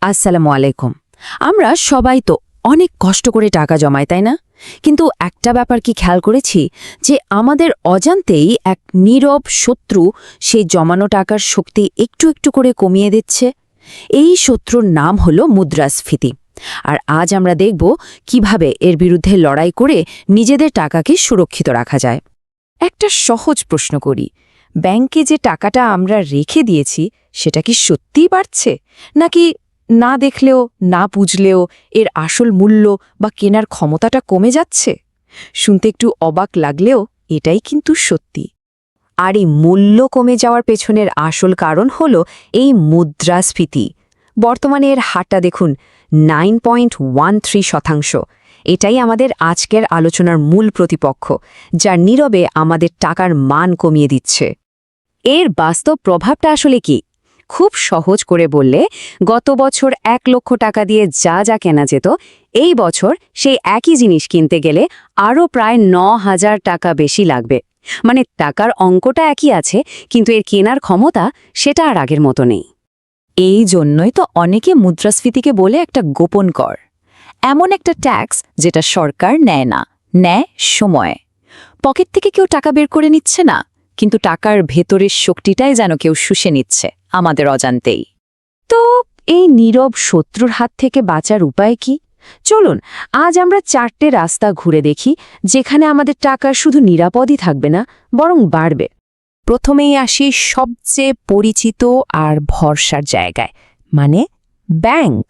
আসসালামু আলাইকুম। আমরা সবাই তো অনেক কষ্ট করে টাকা জমাই, তাই না? কিন্তু একটা ব্যাপার কি খেয়াল করেছি যে আমাদের অজান্তেই এক নীরব শত্রু সেই জমানো টাকার শক্তি একটু একটু করে কমিয়ে দিচ্ছে। এই শত্রুর নাম হলো মুদ্রাস্ফীতি। আর আজ আমরা দেখব কিভাবে এর বিরুদ্ধে লড়াই করে নিজেদের টাকাকে সুরক্ষিত রাখা যায়। একটা সহজ প্রশ্ন করি, ব্যাংকে যে টাকাটা আমরা রেখে দিয়েছি সেটা কি সত্যিই বাড়ছে, নাকি না দেখলেও না বুঝলেও এর আসল মূল্য বা কেনার ক্ষমতাটা কমে যাচ্ছে? শুনতে একটু অবাক লাগলেও এটাই কিন্তু সত্যি। আর এই মূল্য কমে যাওয়ার পেছনের আসল কারণ হল এই মুদ্রাস্ফীতি। বর্তমানে এর হারটা দেখুন, 9.13%। এটাই আমাদের আজকের আলোচনার মূল প্রতিপক্ষ, যার নীরবে আমাদের টাকার মান কমিয়ে দিচ্ছে। এর বাস্তব প্রভাবটা আসলে কি? খুব সহজ করে বললে, গত বছর 1 লক্ষ টাকা দিয়ে যা যা কেনা যেত, এই বছর সেই একই জিনিস কিনতে গেলে আরও প্রায় 9,000 টাকা বেশি লাগবে। মানে টাকার অঙ্কটা একই আছে, কিন্তু এর কেনার ক্ষমতা সেটা আর আগের মতো নেই। এই জন্যই তো অনেকে মুদ্রাস্ফীতিকে বলে একটা গোপন কর, এমন একটা ট্যাক্স যেটা সরকার নেয় না, নেয় সময়। পকেট থেকে কেউ টাকা বের করে নিচ্ছে না, কিন্তু টাকার ভেতরের শক্তিটাই যেন কেউ শুষে নিচ্ছে আমাদের অজান্তেই। তো এই নীরব শত্রুর হাত থেকে বাঁচার উপায় কি? চলুন আজ আমরা 4টে রাস্তা ঘুরে দেখি, যেখানে আমাদের টাকা শুধু নিরাপদই থাকবে না, বরং বাড়বে। প্রথমেই আসি সবচেয়ে পরিচিত আর ভরসার জায়গায়, মানে ব্যাংক।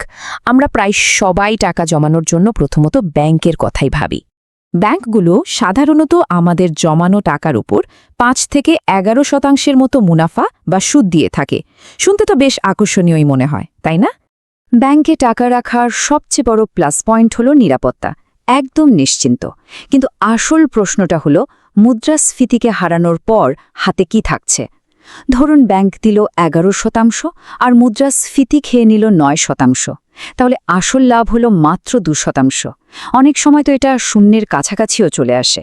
আমরা প্রায় সবাই টাকা জমানোর জন্য প্রথমত ব্যাংকের কথাই ভাবি। ব্যাংকগুলো সাধারণত আমাদের জমানো টাকার উপর 5 থেকে 11% মতো মুনাফা বা সুদ দিয়ে থাকে। শুনতে তো বেশ আকর্ষণীয়ই মনে হয়, তাই না? ব্যাংকে টাকা রাখার সবচেয়ে বড় প্লাস পয়েন্ট হলো নিরাপত্তা, একদম নিশ্চিন্ত। কিন্তু আসল প্রশ্নটা হলো, মুদ্রাস্ফীতিকে হারানোর পর হাতে কি থাকছে? ধরুন ব্যাংক দিল 11% আর মুদ্রাস্ফীতি খেয়ে নিল 9%। তাহলে আসল লাভ হলো মাত্র 2%। অনেক সময় তো এটা শূন্যের কাছাকাছিও চলে আসে।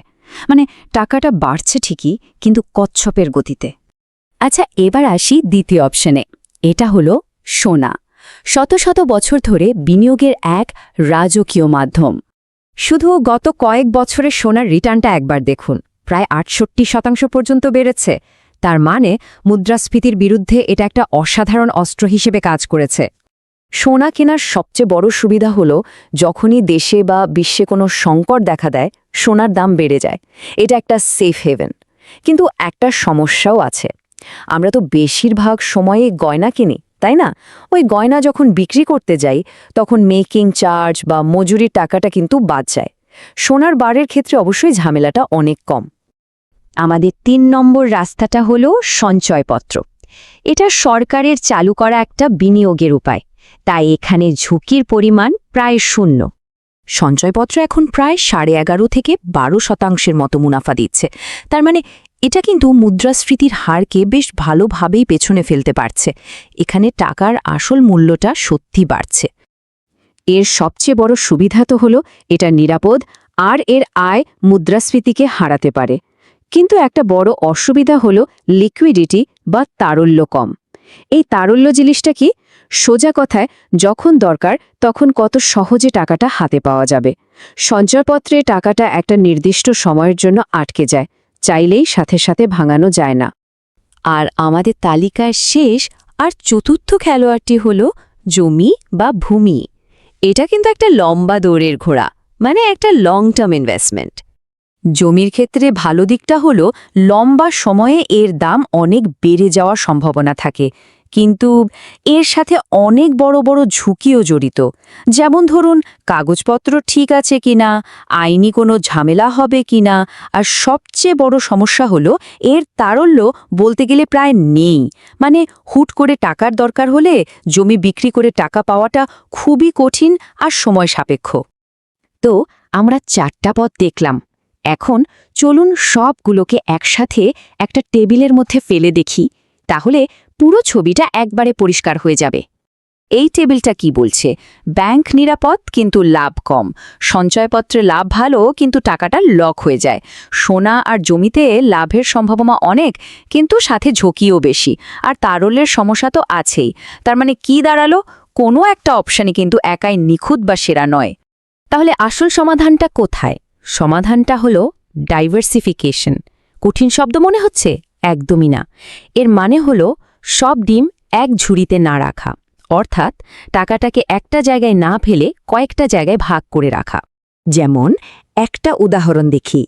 মানে টাকাটা বাড়ছে ঠিকই, কিন্তু কচ্ছপের গতিতে। আচ্ছা, এবার আসি দ্বিতীয় অপশনে। এটা হলো সোনা। শত শত বছর ধরে বিনিয়োগের এক রাজকীয় মাধ্যম। শুধু গত কয়েক বছরের সোনার রিটার্নটা একবার দেখুন, প্রায় 68% পর্যন্ত বেড়েছে। তার মানে মুদ্রাস্ফীতির বিরুদ্ধে এটা একটা অসাধারণ অস্ত্র হিসেবে কাজ করেছে। সোনা কেনার সবচেয়ে বড় সুবিধা হলো, যখনই দেশে বা বিশ্বে কোনো সংকট দেখা দেয়, সোনার দাম বেড়ে যায়। এটা একটা সেফ হেভেন। কিন্তু একটা সমস্যাও আছে। আমরা তো বেশিরভাগ সময়ে গয়না কিনি, তাই না? ওই গয়না যখন বিক্রি করতে যাই, তখন মেকিং চার্জ বা মজুরির টাকাটা কিন্তু বাদ যায়। সোনার বারের ক্ষেত্রে অবশ্যই ঝামেলাটা অনেক কম। আমাদের 3 নম্বর রাস্তাটা হলো সঞ্চয়পত্র। এটা সরকারের চালু করা একটা বিনিয়োগের উপায়, তাই এখানে ঝুঁকির পরিমাণ প্রায় শূন্য। সঞ্চয়পত্র এখন প্রায় 11.5 থেকে 12% মতো মুনাফা দিচ্ছে। তার মানে এটা কিন্তু মুদ্রাস্ফীতির হারকে বেশ ভালোভাবেই পেছনে ফেলতে পারছে। এখানে টাকার আসল মূল্যটা সত্যি বাড়ছে। এর সবচেয়ে বড় সুবিধা তো হলো এটা নিরাপদ, আর এর আয় মুদ্রাস্ফীতিকে হারাতে পারে। কিন্তু একটা বড় অসুবিধা হলো লিকুইডিটি বা তারল্য কম। এই তারল্য জিনিসটা কি? সোজা কথায়, যখন দরকার তখন কত সহজে টাকাটা হাতে পাওয়া যাবে। সঞ্চয়পত্রে টাকাটা একটা নির্দিষ্ট সময়ের জন্য আটকে যায়, চাইলেই সাথে সাথে ভাঙানো যায় না। আর আমাদের তালিকার শেষ আর চতুর্থ খেলোয়াড়টি হলো জমি বা ভূমি। এটা কিন্তু একটা লম্বা দৌড়ের ঘোড়া, মানে একটা লং টার্ম ইনভেস্টমেন্ট। জমির ক্ষেত্রে ভালো দিকটা হলো, লম্বা সময়ে এর দাম অনেক বেড়ে যাওয়ার সম্ভাবনা থাকে, কিন্তু এর সাথে অনেক বড় বড় ঝুঁকিও জড়িত। যেমন ধরুন, কাগজপত্র ঠিক আছে কিনা, আইনি কোনো ঝামেলা হবে কিনা, আর সবচেয়ে বড় সমস্যা হলো এর তারল্য বলতে গেলে প্রায় নেই। মানে হুট করে টাকার দরকার হলে জমি বিক্রি করে টাকা পাওয়াটা খুবই কঠিন আর সময় সাপেক্ষ। তো আমরা 4টা পথ দেখলাম। এখন চলুন সবগুলোকে একসাথে একটা টেবিলের মধ্যে ফেলে দেখি, তাহলে পুরো ছবিটা একবারে পরিষ্কার হয়ে যাবে। এই টেবিলটা কি বলছে? ব্যাংক নিরাপদ কিন্তু লাভ কম, সঞ্চয়পত্রে লাভ ভালো কিন্তু টাকাটা লক হয়ে যায়, সোনা আর জমিতে লাভের সম্ভাবনা অনেক কিন্তু সাথে ঝুঁকিও বেশি, আর তারল্যের সমস্যা তো আছেই। তার মানে কি দাঁড়ালো? কোনো একটা অপশানই কিন্তু একাই নিখুঁত বা সেরা নয়। তাহলে আসল সমাধানটা কোথায়? সমাধানটা হলো ডাইভার্সিফিকেশন। কঠিন শব্দ মনে হচ্ছে? একদমই না। এর মানে হলো সব ডিম এক ঝুড়িতে না রাখা, অর্থাৎ টাকাটাকে একটা জায়গায় না ফেলে কয়েকটা জায়গায় ভাগ করে রাখা। যেমন একটা উদাহরণ দেখি,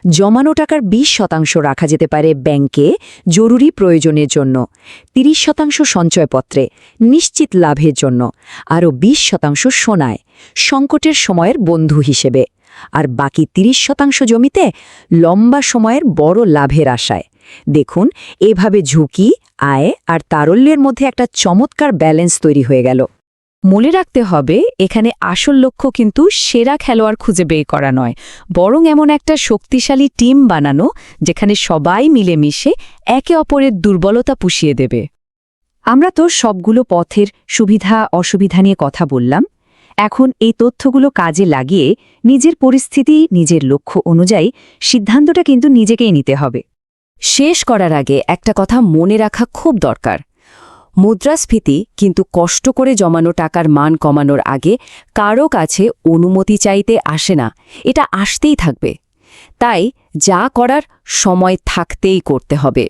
জমানো টাকার 20% রাখা যেতে পারে ব্যাংকে জরুরি প্রয়োজনের জন্য, 30% সঞ্চয়পত্রে নিশ্চিত লাভের জন্য, আরও 20% সোনায় সংকটের সময়ের বন্ধু হিসেবে, আর বাকি 30% জমিতে লম্বা সময়ের বড় লাভের আশায়। দেখুন, এভাবে ঝুঁকি, আয় আর তারল্যের মধ্যে একটা চমৎকার ব্যালেন্স তৈরি হয়ে গেল। মনে রাখতে হবে, এখানে আসল লক্ষ্য কিন্তু সেরা খেলোয়াড় খুঁজে বের করা নয়, বরং এমন একটা শক্তিশালী টিম বানানো যেখানে সবাই মিলেমিশে একে অপরের দুর্বলতা পুষিয়ে দেবে। আমরা তো সবগুলো পথের সুবিধা অসুবিধা নিয়ে কথা বললাম। এখন এই তথ্যগুলো কাজে লাগিয়ে নিজের পরিস্থিতি, নিজের লক্ষ্য অনুযায়ী সিদ্ধান্তটা কিন্তু নিজেকেই নিতে হবে। শেষ করার আগে একটা কথা মনে রাখা খুব দরকার। মুদ্রাস্ফীতি কিন্তু কষ্ট করে জমানো টাকার মান কমানোর আগে কারও কাছে অনুমতি চাইতে আসে না, এটা আসতেই থাকবে। তাই যা করার সময় থাকতেই করতে হবে।